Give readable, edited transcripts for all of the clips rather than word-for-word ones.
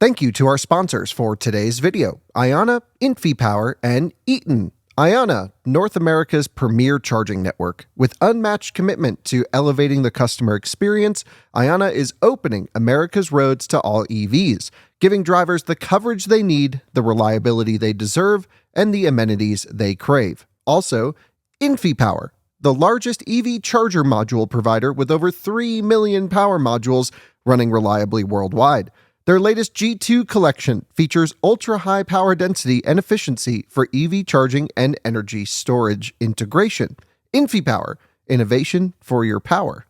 Thank you to our sponsors for today's video, Ionna, InfyPower, and Eaton. Ionna, North America's premier charging network. With unmatched commitment to elevating the customer experience, Ionna is opening America's roads to all EVs, giving drivers the coverage they need, the reliability they deserve, and the amenities they crave. Also, InfyPower, the largest EV charger module provider with over 3 million power modules running reliably worldwide. Their latest G2 collection features ultra-high power density and efficiency for EV charging and energy storage integration. InfyPower, innovation for your power.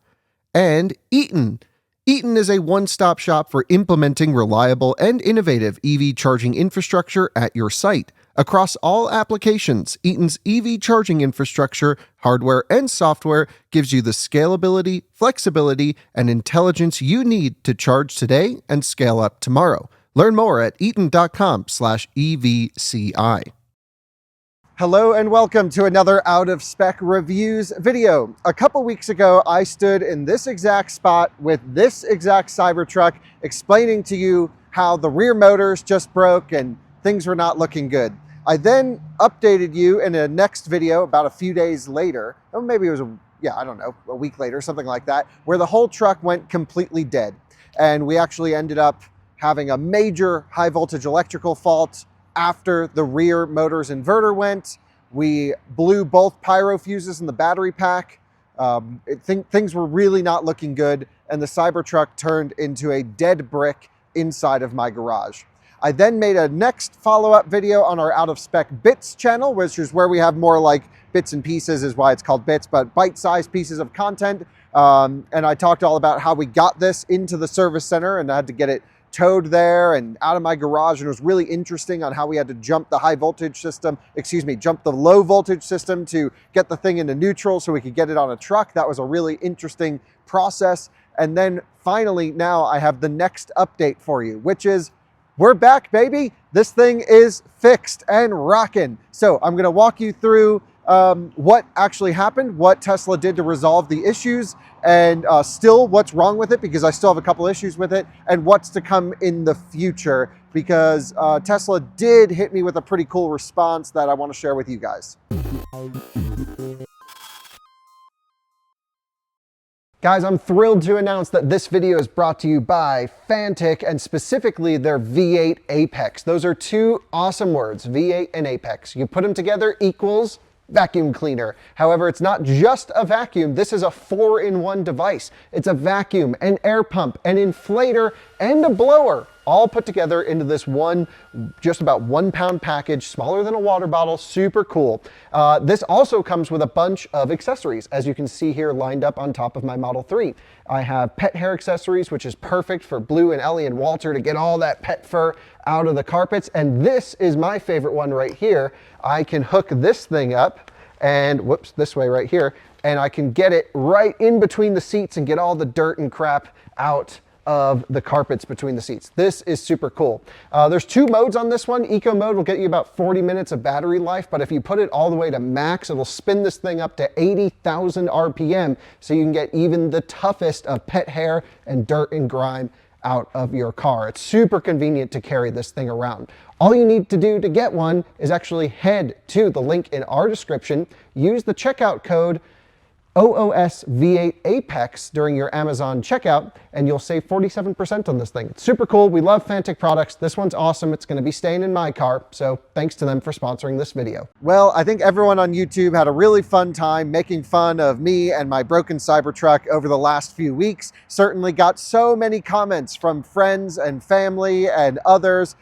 And Eaton. Eaton is a one-stop shop for implementing reliable and innovative EV charging infrastructure at your site. Across all applications, Eaton's EV charging infrastructure, hardware, and software gives you the scalability, flexibility, and intelligence you need to charge today and scale up tomorrow. Learn more at eaton.com/EVCI. Hello and welcome to another Out of Spec Reviews video. A couple weeks ago, I stood in this exact spot with this exact Cybertruck explaining to you how the rear motors just broke and things were not looking good. I then updated you in a next video about a few days later, or maybe it was a week later, something like that, where the whole truck went completely dead. And we actually ended up having a major high voltage electrical fault after the rear motor's inverter went. We blew both pyro fuses in the battery pack. Things were really not looking good, and the Cybertruck turned into a dead brick inside of my garage. I then made a next follow-up video on our Out of Spec Bits channel, which is where we have more like bits and pieces is why it's called bits, but bite-sized pieces of content. And I talked all about how we got this into the service center and I had to get it towed there and out of my garage. And it was really interesting on how we had to jump the jump the low voltage system to get the thing into neutral so we could get it on a truck. That was a really interesting process. And then finally, now I have the next update for you, which is we're back, baby. This thing is fixed and rocking. So I'm going to walk you through what actually happened, what Tesla did to resolve the issues, and still what's wrong with it, because I still have a couple issues with it, and what's to come in the future, because Tesla did hit me with a pretty cool response that I want to share with you guys. Guys, I'm thrilled to announce that this video is brought to you by Fantic, and specifically their V8 Apex. Those are two awesome words, V8 and Apex. You put them together equals vacuum cleaner. However, it's not just a vacuum. This is a 4-in-1 device. It's a vacuum, an air pump, an inflator, and a blower, all put together into this one, just about 1 pound package, smaller than a water bottle, super cool. This also comes with a bunch of accessories, as you can see here lined up on top of my Model 3. I have pet hair accessories, which is perfect for Blue and Ellie and Walter to get all that pet fur out of the carpets. And this is my favorite one right here. I can hook this thing up and this way right here, and I can get it right in between the seats and get all the dirt and crap out of the carpets between the seats. This is super cool. There's 2 modes on this one. Eco mode will get you about 40 minutes of battery life, but if you put it all the way to max, it'll spin this thing up to 80,000 RPM, so you can get even the toughest of pet hair and dirt and grime out of your car. It's super convenient to carry this thing around. All you need to do to get one is actually head to the link in our description, use the checkout code OOSV8 Apex during your Amazon checkout, and you'll save 47% on this thing. It's super cool. We love Fantic products. This one's awesome. It's going to be staying in my car, so thanks to them for sponsoring this video. Well, I think everyone on YouTube had a really fun time making fun of me and my broken Cybertruck over the last few weeks. Certainly got so many comments from friends and family and others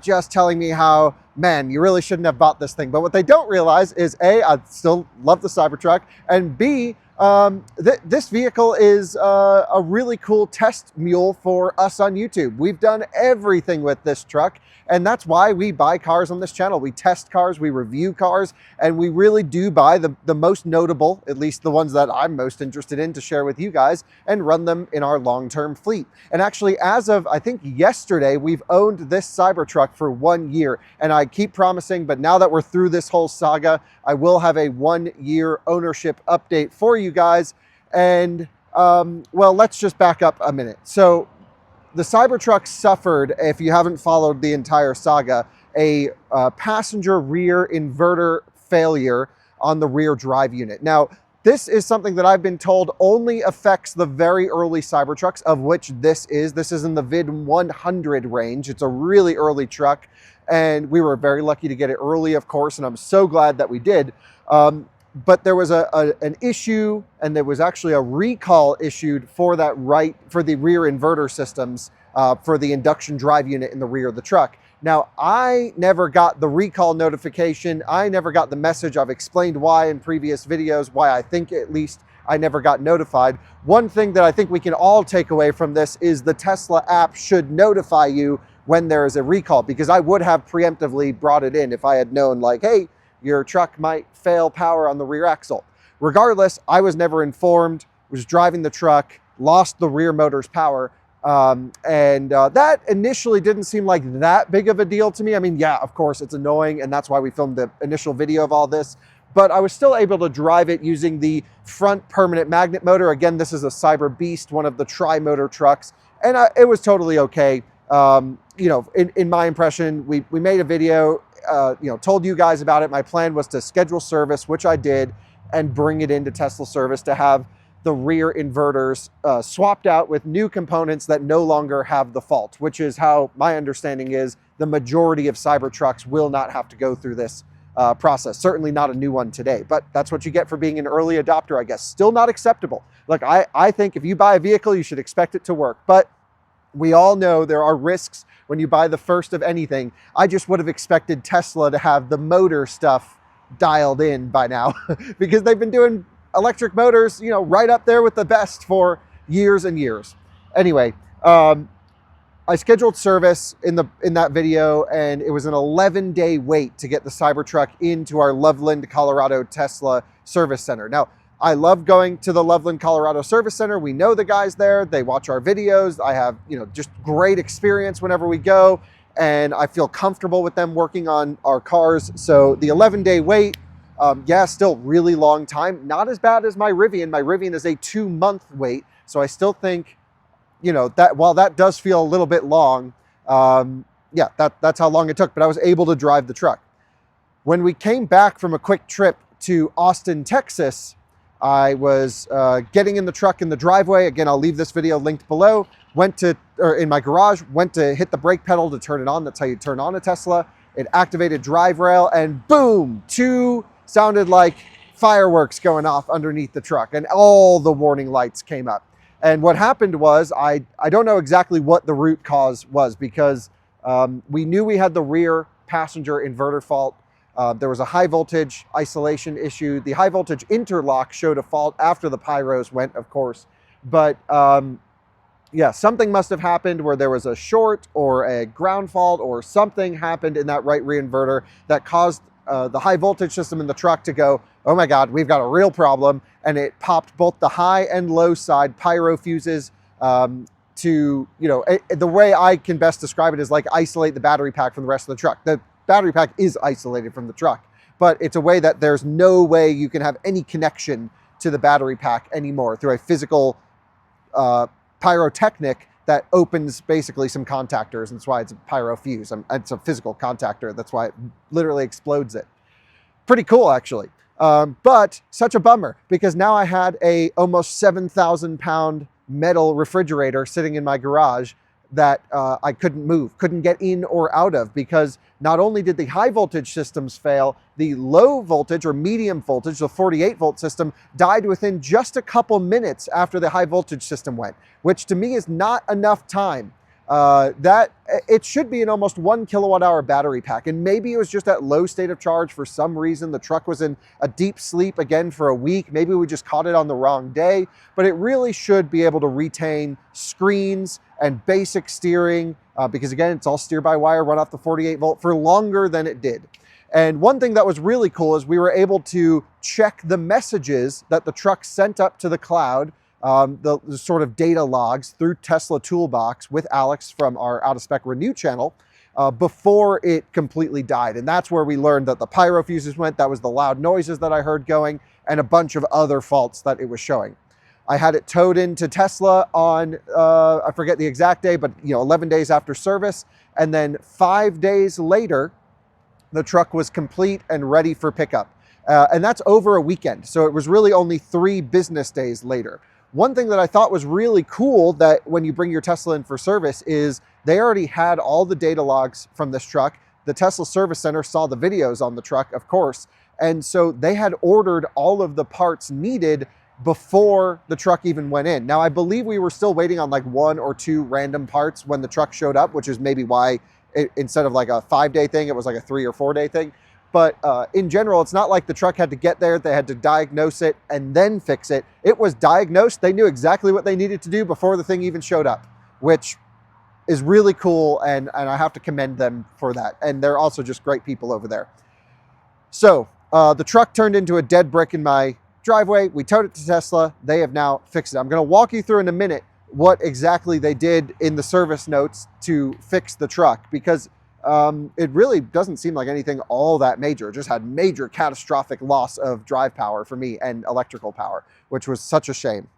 just telling me how, man, you really shouldn't have bought this thing. But what they don't realize is A, I still love the Cybertruck, and B, this vehicle is a really cool test mule for us on YouTube. We've done everything with this truck, and that's why we buy cars on this channel. We test cars, we review cars, and we really do buy the most notable, at least the ones that I'm most interested in, to share with you guys and run them in our long-term fleet. And actually, as of, I think, yesterday, we've owned this Cybertruck for 1 year, and I keep promising, but now that we're through this whole saga, I will have a 1-year ownership update for you guys. And well, let's just back up a minute. So the Cybertruck suffered, if you haven't followed the entire saga, a passenger rear inverter failure on the rear drive unit. Now, this is something that I've been told only affects the very early Cybertrucks, of which this is. This is in the VID 100 range. It's a really early truck, and we were very lucky to get it early, of course, and I'm so glad that we did. But there was an issue, and there was actually a recall issued for the rear inverter systems for the induction drive unit in the rear of the truck. Now, I never got the recall notification. I never got the message. I've explained why in previous videos, why I think at least I never got notified. One thing that I think we can all take away from this is the Tesla app should notify you when there is a recall, because I would have preemptively brought it in if I had known, like, hey, your truck might fail power on the rear axle. Regardless, I was never informed, was driving the truck, lost the rear motor's power. That initially didn't seem like that big of a deal to me. I mean, yeah, of course it's annoying, and that's why we filmed the initial video of all this, but I was still able to drive it using the front permanent magnet motor. Again, this is a Cyber Beast, one of the tri-motor trucks, and it was totally okay. You know, in my impression, we made a video, you know, told you guys about it. My plan was to schedule service, which I did, and bring it into Tesla service to have the rear inverters swapped out with new components that no longer have the fault, which is how my understanding is the majority of Cybertrucks will not have to go through this process. Certainly not a new one today, but that's what you get for being an early adopter, I guess. Still not acceptable. Look, I think if you buy a vehicle, you should expect it to work, but we all know there are risks when you buy the first of anything. I just would have expected Tesla to have the motor stuff dialed in by now because they've been doing electric motors, you know, right up there with the best for years and years. Anyway, I scheduled service in that video, and it was an 11-day wait to get the Cybertruck into our Loveland, Colorado Tesla service center. Now, I love going to the Loveland, Colorado service center. We know the guys there. They watch our videos. I have, you know, just great experience whenever we go, and I feel comfortable with them working on our cars. So the 11-day wait, yeah, still really long time. Not as bad as my Rivian. My Rivian is a 2-month wait. So I still think, you know, that while that does feel a little bit long, yeah, that's how long it took. But I was able to drive the truck. When we came back from a quick trip to Austin, Texas, I was getting in the truck in the driveway. Again, I'll leave this video linked below. In my garage, went to hit the brake pedal to turn it on. That's how you turn on a Tesla. It activated drive rail, and boom, sounded like fireworks going off underneath the truck, and all the warning lights came up. And what happened was, I don't know exactly what the root cause was, because we knew we had the rear passenger inverter fault. There was a high voltage isolation issue. The high voltage interlock showed a fault after the pyros went, of course. But yeah, something must have happened where there was a short or a ground fault, or something happened in that right rear inverter that caused the high voltage system in the truck to go, oh my God, we've got a real problem. And it popped both the high and low side pyro fuses to, you know, the way I can best describe it is like isolate the battery pack from the rest of the truck. The battery pack is isolated from the truck, but it's a way that there's no way you can have any connection to the battery pack anymore through a physical pyrotechnic that opens basically some contactors, and that's why it's a pyro fuse. It's a physical contactor. That's why it literally explodes it. Pretty cool, actually. But such a bummer, because now I had a almost 7,000 pound metal refrigerator sitting in my garage that I couldn't move, couldn't get in or out of, because not only did the high voltage systems fail, the low voltage or medium voltage, the 48 volt system, died within just a couple minutes after the high voltage system went, which to me is not enough time. That it should be an almost 1 kilowatt hour battery pack, and maybe it was just at low state of charge for some reason. The truck was in a deep sleep again for a week. Maybe we just caught it on the wrong day, but it really should be able to retain screens and basic steering, because again, it's all steer by wire, run off the 48 volt for longer than it did. And one thing that was really cool is we were able to check the messages that the truck sent up to the cloud, the sort of data logs through Tesla Toolbox with Alex from our Out of Spec Renew channel before it completely died. And that's where we learned that the pyro fuses went. That was the loud noises that I heard going, and a bunch of other faults that it was showing. I had it towed into Tesla on, I forget the exact day, but 11 days after service. And then 5 days later, the truck was complete and ready for pickup. And that's over a weekend. So it was really only 3 business days later. One thing that I thought was really cool that when you bring your Tesla in for service is they already had all the data logs from this truck. The Tesla service center saw the videos on the truck, of course. And so they had ordered all of the parts needed before the truck even went in. Now, I believe we were still waiting on like 1 or 2 random parts when the truck showed up, which is maybe why instead of like a 5-day thing, it was like a 3 or 4-day thing. But in general, it's not like the truck had to get there. They had to diagnose it and then fix it. It was diagnosed. They knew exactly what they needed to do before the thing even showed up, which is really cool. And I have to commend them for that. And they're also just great people over there. So the truck turned into a dead brick in my driveway. We towed it to Tesla. They have now fixed it. I'm going to walk you through in a minute what exactly they did in the service notes to fix the truck, because it really doesn't seem like anything all that major. It just had major catastrophic loss of drive power for me and electrical power, which was such a shame.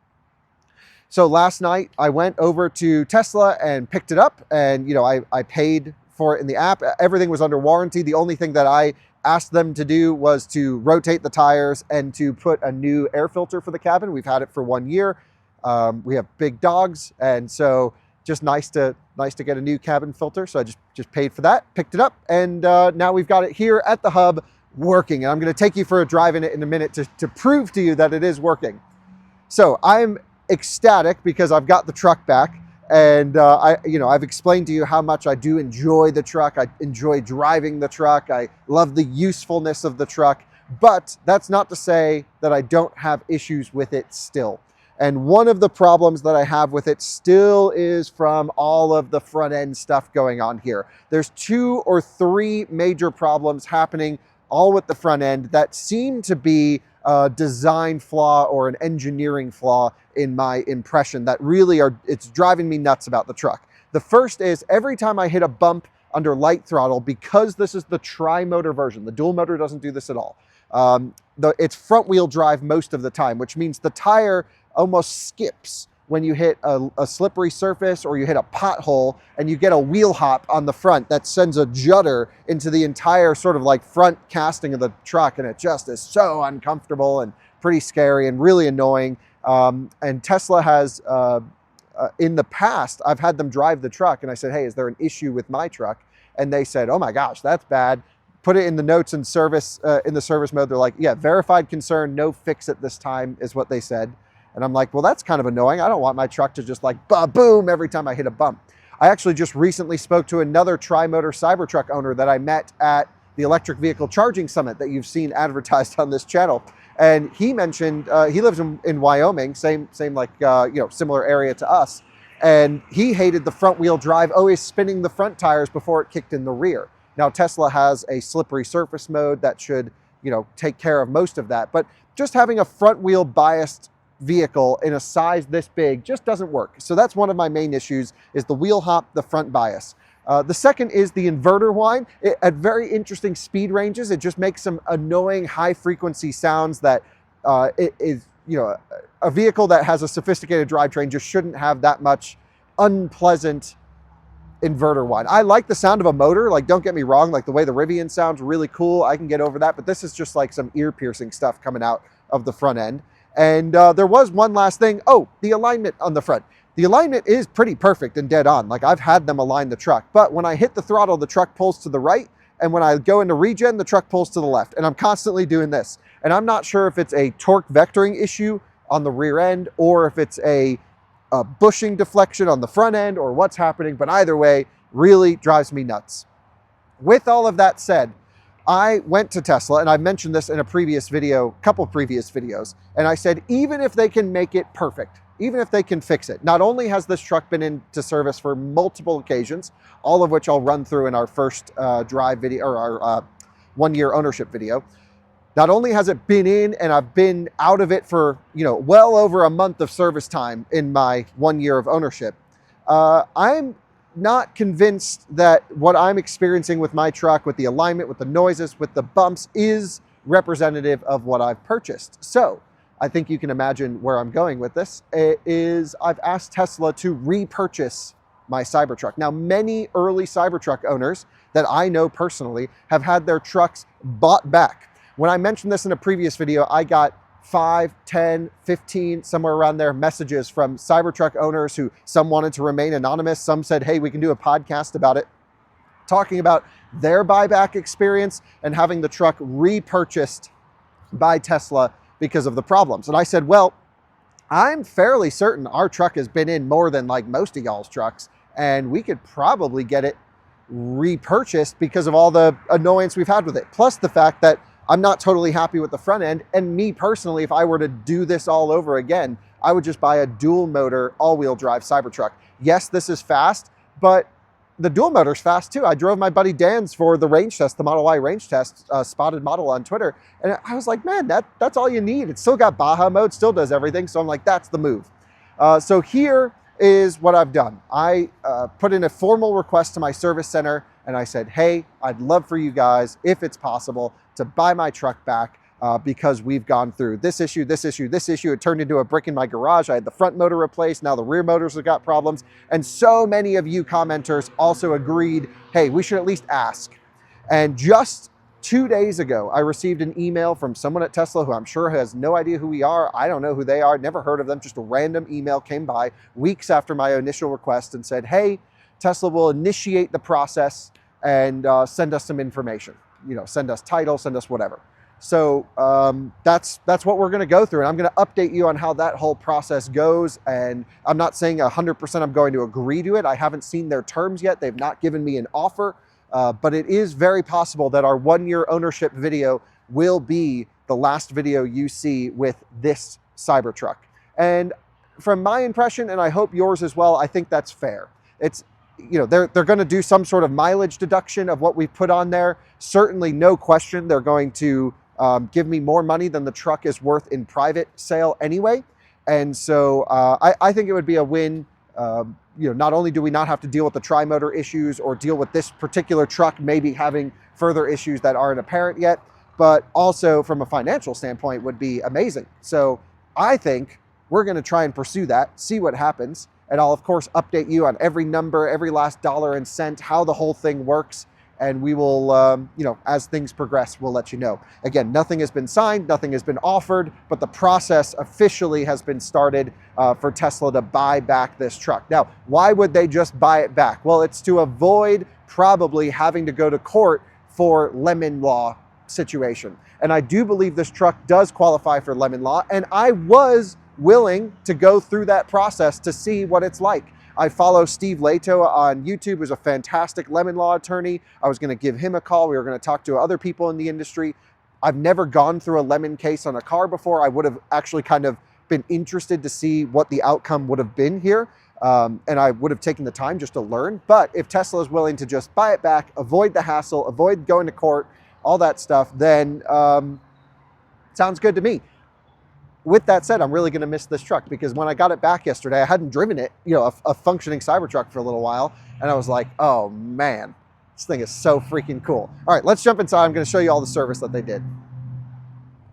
So last night I went over to Tesla and picked it up, and I paid for it in the app. Everything was under warranty. The only thing that I asked them to do was to rotate the tires and to put a new air filter for the cabin. We've had it for 1 year. We have big dogs, and so just nice to get a new cabin filter. So I just paid for that, picked it up, and now we've got it here at the hub working. And I'm going to take you for a drive in it in a minute to prove to you that it is working. So I'm ecstatic because I've got the truck back, and I've explained to you how much I do enjoy the truck. I enjoy driving the truck. I love the usefulness of the truck, but that's not to say that I don't have issues with it still. And one of the problems that I have with it still is from all of the front end stuff going on here. There's 2 or 3 major problems happening all with the front end that seem to be a design flaw or an engineering flaw in my impression that really it's driving me nuts about the truck. The first is every time I hit a bump under light throttle, because this is the tri-motor version, the dual motor doesn't do this at all. It's front wheel drive most of the time, which means the tire almost skips when you hit a slippery surface or you hit a pothole, and you get a wheel hop on the front that sends a judder into the entire sort of like front casting of the truck. And it just is so uncomfortable and pretty scary and really annoying. And Tesla has, in the past, I've had them drive the truck and I said, hey, is there an issue with my truck? And they said, oh my gosh, that's bad. Put it in the notes and service, in the service mode. They're like, yeah, verified concern, no fix at this time is what they said. And I'm like, well, that's kind of annoying. I don't want my truck to just like boom every time I hit a bump. I actually just recently spoke to another tri-motor Cybertruck owner that I met at the Electric Vehicle Charging Summit that you've seen advertised on this channel. And he mentioned, he lives in Wyoming, same like, similar area to us. And he hated the front wheel drive, always spinning the front tires before it kicked in the rear. Now, Tesla has a slippery surface mode that should, take care of most of that. But just having a front wheel biased vehicle in a size this big just doesn't work. So that's one of my main issues, is the wheel hop, the front bias. The second is the inverter whine. At very interesting speed ranges, it just makes some annoying high frequency sounds that it is, a vehicle that has a sophisticated drivetrain just shouldn't have that much unpleasant inverter whine. I like the sound of a motor, like don't get me wrong, like the way the Rivian sounds really cool. I can get over that, but this is just like some ear piercing stuff coming out of the front end. And there was one last thing. Oh, the alignment on the front. The alignment is pretty perfect and dead on. Like I've had them align the truck, but when I hit the throttle, the truck pulls to the right. And when I go into regen, the truck pulls to the left. And I'm constantly doing this. And I'm not sure if it's a torque vectoring issue on the rear end, or if it's a bushing deflection on the front end, or what's happening. But either way, really drives me nuts. With all of that said, I went to Tesla, and I mentioned this in a previous video, couple previous videos, and I said, even if they can make it perfect, even if they can fix it, not only has this truck been into service for multiple occasions, all of which I'll run through in our first drive video, or our 1 year ownership video, not only has it been in, and I've been out of it for, well over a month of service time in my 1 year of ownership, I'm not convinced that what I'm experiencing with my truck, with the alignment, with the noises, with the bumps, is representative of what I've purchased. So I think you can imagine where I'm going with this, is I've asked Tesla to repurchase my Cybertruck. Now, many early Cybertruck owners that I know personally have had their trucks bought back. When I mentioned this in a previous video, I got 5, 10, 15, somewhere around there, messages from Cybertruck owners who some wanted to remain anonymous. Some said, hey, we can do a podcast about it, talking about their buyback experience and having the truck repurchased by Tesla because of the problems. And I said, well, I'm fairly certain our truck has been in more than like most of y'all's trucks, and we could probably get it repurchased because of all the annoyance we've had with it. Plus the fact that I'm not totally happy with the front end. And me personally, if I were to do this all over again, I would just buy a dual motor, all-wheel drive Cybertruck. Yes, this is fast, but the dual motor's fast too. I drove my buddy Dan's for the range test, the Model Y range test, spotted model on Twitter. And I was like, man, that's all you need. It's still got Baja mode, still does everything. So I'm like, that's the move. So here is what I've done. I put in a formal request to my service center, and I said, hey, I'd love for you guys, if it's possible, to buy my truck back because we've gone through this issue, this issue, this issue. It turned into a brick in my garage. I had the front motor replaced. Now the rear motors have got problems. And so many of you commenters also agreed, hey, we should at least ask. And just 2 days ago, I received an email from someone at Tesla who I'm sure has no idea who we are. I don't know who they are, never heard of them. Just a random email came by weeks after my initial request and said, hey, Tesla will initiate the process and send us some information. You know, send us title, send us whatever. So that's what we're going to go through. And I'm going to update you on how that whole process goes. And I'm not saying 100% I'm going to agree to it. I haven't seen their terms yet. They've not given me an offer. But it is very possible that our 1-year ownership video will be the last video you see with this Cybertruck. And from my impression, and I hope yours as well, I think that's fair. It's, you know, they're going to do some sort of mileage deduction of what we put on there. Certainly, no question, they're going to give me more money than the truck is worth in private sale anyway. And so I think it would be a win. You know, not only do we not have to deal with the tri-motor issues or deal with this particular truck maybe having further issues that aren't apparent yet, but also from a financial standpoint would be amazing. So I think we're going to try and pursue that, see what happens. And I'll, of course, update you on every number, every last dollar and cent, how the whole thing works. And we will, you know, as things progress, we'll let you know. Again, nothing has been signed, nothing has been offered, but the process officially has been started for Tesla to buy back this truck. Now, why would they just buy it back? Well, it's to avoid probably having to go to court for lemon law situation. And I do believe this truck does qualify for lemon law, and I was willing to go through that process to see what it's like. I follow Steve Leto on YouTube, who's a fantastic lemon law attorney. I was going to give him a call. We were going to talk to other people in the industry. I've never gone through a lemon case on a car before. I would have actually kind of been interested to see what the outcome would have been here. And I would have taken the time just to learn. But if Tesla is willing to just buy it back, avoid the hassle, avoid going to court, all that stuff, then sounds good to me. With that said, I'm really going to miss this truck because when I got it back yesterday, I hadn't driven it, you know, a functioning Cybertruck for a little while. And I was like, oh man, this thing is so freaking cool. All right, let's jump inside. I'm going to show you all the service that they did.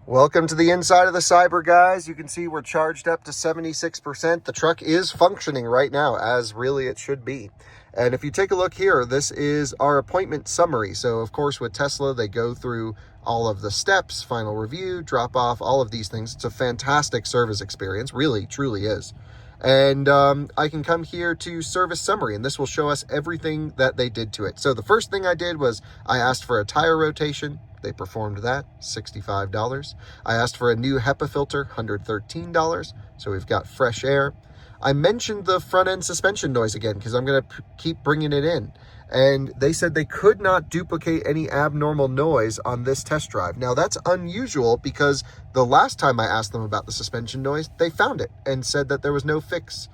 Welcome to the inside of the Cyber, guys. You can see we're charged up to 76%. The truck is functioning right now as really it should be. And if you take a look here, this is our appointment summary. So of course with Tesla, they go through all of the steps, final review, drop off, all of these things. It's a fantastic service experience, really, truly is. And I can come here to service summary, and this will show us everything that they did to it. So the first thing I did was I asked for a tire rotation. They performed that, $65. I asked for a new HEPA filter, $113. So we've got fresh air. I mentioned the front end suspension noise again because I'm going to keep bringing it in. And they said they could not duplicate any abnormal noise on this test drive. Now that's unusual because the last time I asked them about the suspension noise, they found it and said that there was no fix.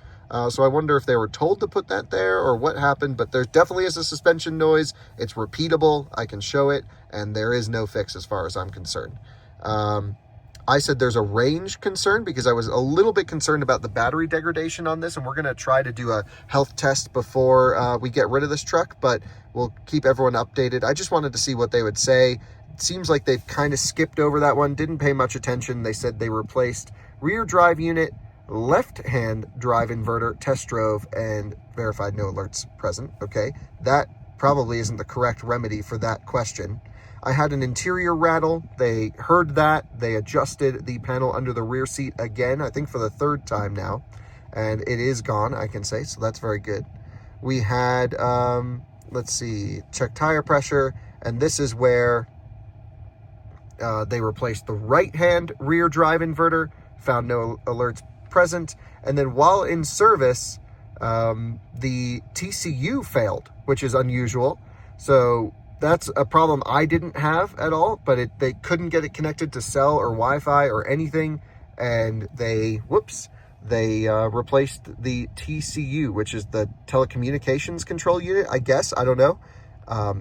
So I wonder if they were told to put that there or what happened, but there definitely is a suspension noise. It's repeatable. I can show it, and there is no fix as far as I'm concerned. I said there's a range concern because I was a little bit concerned about the battery degradation on this, and we're going to try to do a health test before we get rid of this truck, but we'll keep everyone updated. I just wanted to see what they would say. It seems like they've kind of skipped over that one, didn't pay much attention. They said they replaced rear drive unit, left-hand drive inverter, test drove, and verified no alerts present. Okay, that probably isn't the correct remedy for that question. I had an interior rattle. They heard that. They adjusted the panel under the rear seat again, I think for the third time now, and it is gone, I can say, so that's very good. We had, let's see, check tire pressure, and this is where they replaced the right-hand rear drive inverter, found no alerts present, and then while in service, the TCU failed, which is unusual. So that's a problem I didn't have at all, but they couldn't get it connected to cell or Wi-Fi or anything, and they replaced the TCU, which is the telecommunications control unit, I guess. I don't know.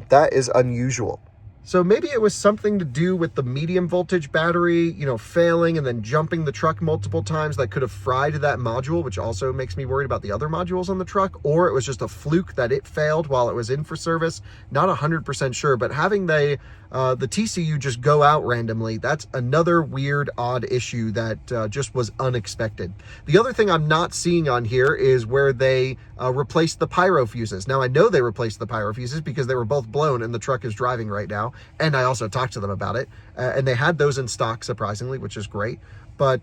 That is unusual. So maybe it was something to do with the medium voltage battery, failing and then jumping the truck multiple times that could have fried that module, which also makes me worried about the other modules on the truck, or it was just a fluke that it failed while it was in for service. Not 100% sure, but having the TCU just go out randomly, that's another weird, odd issue that just was unexpected. The other thing I'm not seeing on here is where they replaced the pyro fuses. Now, I know they replaced the pyro fuses because they were both blown and the truck is driving right now. And I also talked to them about it. And they had those in stock, surprisingly, which is great. But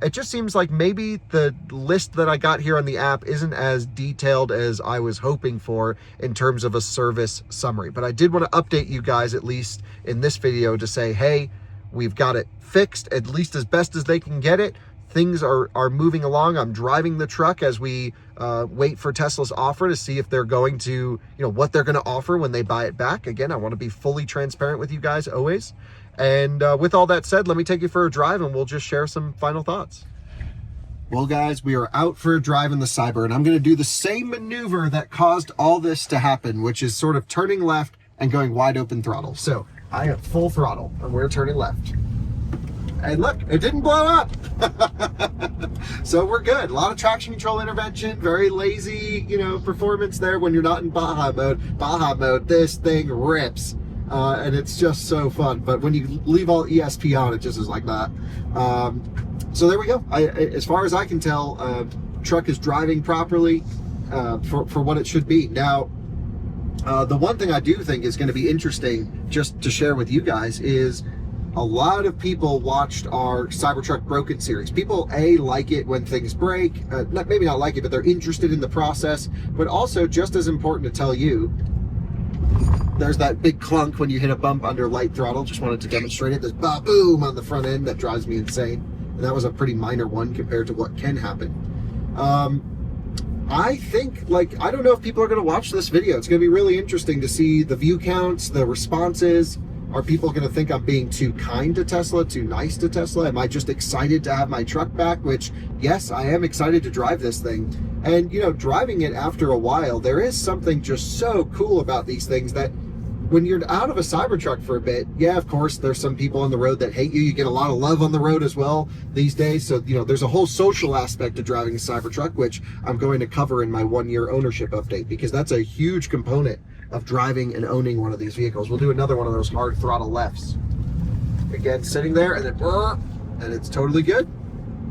it just seems like maybe the list that I got here on the app isn't as detailed as I was hoping for in terms of a service summary. But I did want to update you guys, at least in this video, to say, hey, we've got it fixed, at least as best as they can get it. Things are moving along. I'm driving the truck as we wait for Tesla's offer to see if they're going to, what they're going to offer when they buy it back. Again, I want to be fully transparent with you guys always. And with all that said, let me take you for a drive and we'll just share some final thoughts. Well, guys, we are out for a drive in the Cyber, and I'm going to do the same maneuver that caused all this to happen, which is sort of turning left and going wide open throttle. So I have full throttle and we're turning left. And look, it didn't blow up. So we're good. A lot of traction control intervention, very lazy, performance there when you're not in Baja mode. Baja mode, this thing rips. And it's just so fun. But when you leave all ESP on, it just is like that. So there we go. As far as I can tell, truck is driving properly for what it should be. Now, the one thing I do think is going to be interesting just to share with you guys is a lot of people watched our Cybertruck Broken series. People, like it when things break. Maybe not like it, but they're interested in the process. But also, just as important to tell you, there's that big clunk when you hit a bump under light throttle. Just wanted to demonstrate it. There's ba-boom on the front end that drives me insane. And that was a pretty minor one compared to what can happen. I think, I don't know if people are going to watch this video. It's going to be really interesting to see the view counts, the responses. Are people going to think I'm being too kind to Tesla, too nice to Tesla? Am I just excited to have my truck back? Which, yes, I am excited to drive this thing. And, driving it after a while, there is something just so cool about these things that when you're out of a Cybertruck for a bit, yeah, of course, there's some people on the road that hate you. You get a lot of love on the road as well these days. So, there's a whole social aspect to driving a Cybertruck, which I'm going to cover in my 1-year ownership update, because that's a huge component of driving and owning one of these vehicles. We'll do another one of those hard throttle lefts. Again, sitting there and then, and it's totally good.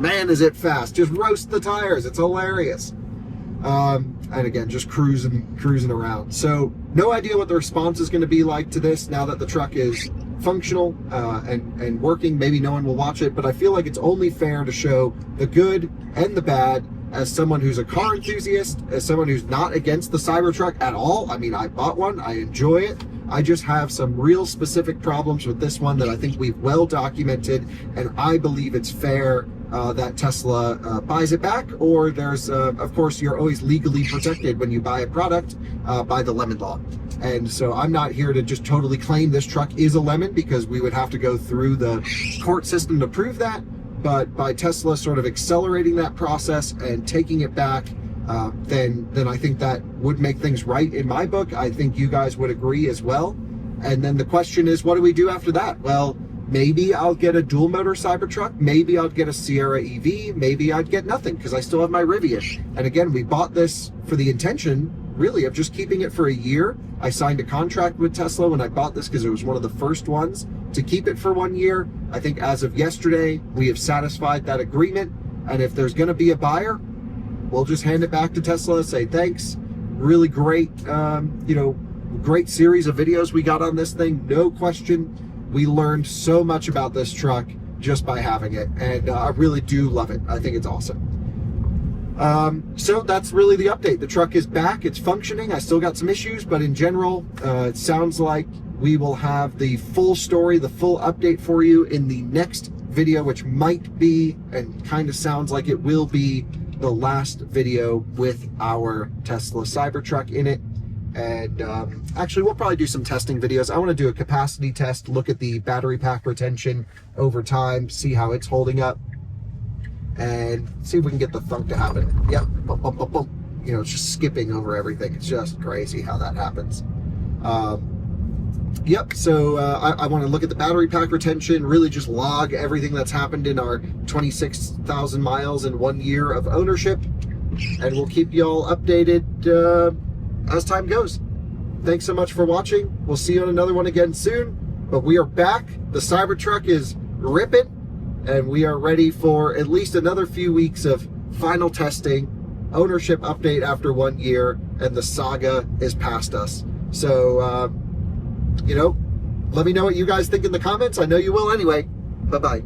Man, is it fast. Just roast the tires. It's hilarious. And again, just cruising around. So no idea what the response is going to be like to this now that the truck is functional and working. Maybe no one will watch it, but I feel like it's only fair to show the good and the bad as someone who's a car enthusiast, as someone who's not against the Cybertruck at all. I mean, I bought one, I enjoy it. I just have some real specific problems with this one that I think we've well documented, and I believe it's fair that Tesla buys it back, or there's, of course, you're always legally protected when you buy a product by the lemon law. And so I'm not here to just totally claim this truck is a lemon, because we would have to go through the court system to prove that. But by Tesla sort of accelerating that process and taking it back, then I think that would make things right in my book. I think you guys would agree as well. And then the question is, what do we do after that? Well, maybe I'll get a dual motor Cybertruck. Maybe I'll get a Sierra EV. Maybe I'd get nothing because I still have my Rivian. And again, we bought this for the intention, really, of just keeping it for a year. I signed a contract with Tesla when I bought this because it was one of the first ones to keep it for 1 year. I think as of yesterday, we have satisfied that agreement. And if there's going to be a buyer, we'll just hand it back to Tesla and say thanks. Really great, great series of videos we got on this thing. No question. We learned so much about this truck just by having it. And I really do love it. I think it's awesome. So that's really the update. The truck is back. It's functioning. I still got some issues, but in general, it sounds like we will have the full story, the full update for you in the next video, which might be, and kind of sounds like it will be, the last video with our Tesla Cybertruck in it. And actually, we'll probably do some testing videos. I want to do a capacity test, look at the battery pack retention over time, see how it's holding up, and see if we can get the thunk to happen. Yep, bump, bump, bump, bump. You know, it's just skipping over everything. It's just crazy how that happens. Yep, so I want to look at the battery pack retention, really just log everything that's happened in our 26,000 miles in 1 year of ownership, and we'll keep y'all updated as time goes. Thanks so much for watching. We'll see you on another one again soon, but we are back. The Cybertruck is ripping, and we are ready for at least another few weeks of final testing, ownership update after 1 year, and the saga is past us. So, let me know what you guys think in the comments. I know you will anyway. Bye-bye.